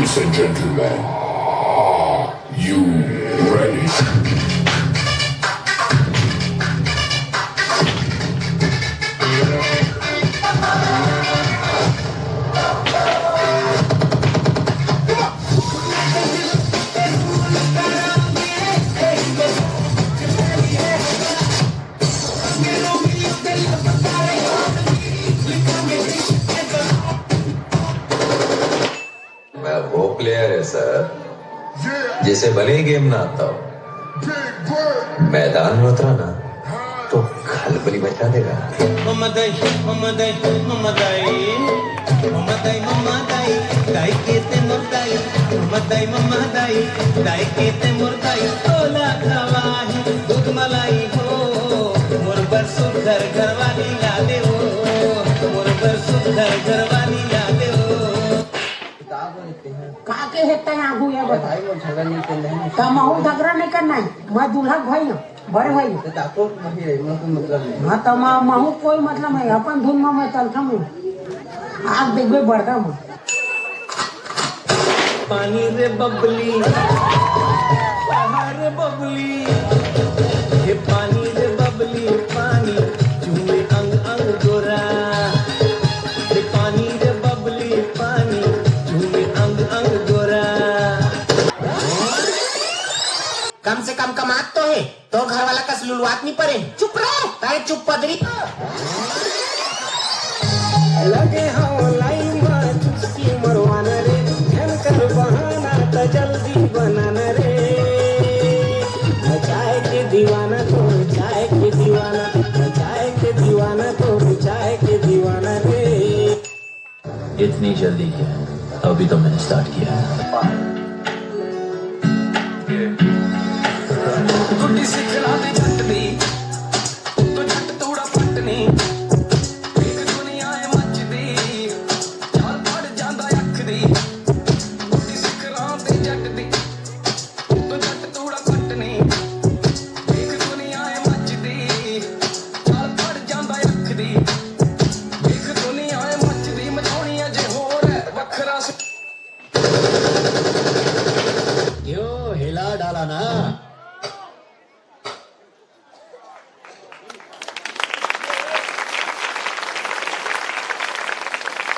Ladies and gentlemen, are you ready? मैं वो player है सर जिसे भले ही गेम ना आता हो, मैदान में उतरा ना तो खलबली मचा देगा। ममदाई ममदाई ममदाई ममदाई ममदाई दाई केते मुर्दाई ममदाई ममदाई दाई केते मुर्दाई तोला खवाही दूध मलाई हो मोर बरसु घर घरवाली ला दे हो मोर बरसु घर घरवाली ला दे हो काके हेता है आगू या बता भाई वो झगड़ा नहीं कर रहे हैं का महू झगड़ा नहीं करना है मैं दूल्हा भाई ना बड़े भाई तो ताको नहीं है मतलब नहीं हाँ तो महू कोई मतलब नहीं अपन धुन में मैं चलता हूँ आग देखबे बढ़ता हूँ पानी रे बबली रे बबली ये पानी रे बबली पानी झूमे अंग अंग गोरा ये पानी रे बबली पानी झूमे अंग अंग गोरा। कम से कम कमात तो है तो घर वाला कस लुलवात नहीं पड़े। चुप रहो तारे चुप पदरी लगे हो लाइन में चुस्की मरवाना रे धन कर बहाना तो जल्दी बनाना रे चाय के दीवाना तो चाय के दीवाना चाय के दीवाना तो चाय के दीवाना रे। इतनी जल्दी क्या, अभी तो मैंने स्टार्ट किया है। गुड्डी सिखला दे झट दी तो झट तोड़ा फटनी एक दुनिया है मचदी चाल पड़ जांदा अख दी गुड्डी सिखला दे झट दी तो झट तोड़ा फटनी एक दुनिया है मचदी चाल पड़ जांदा अख दी एक दुनिया है मचदी मचाउणी अजे होर है वखरा यो हिला डाला ना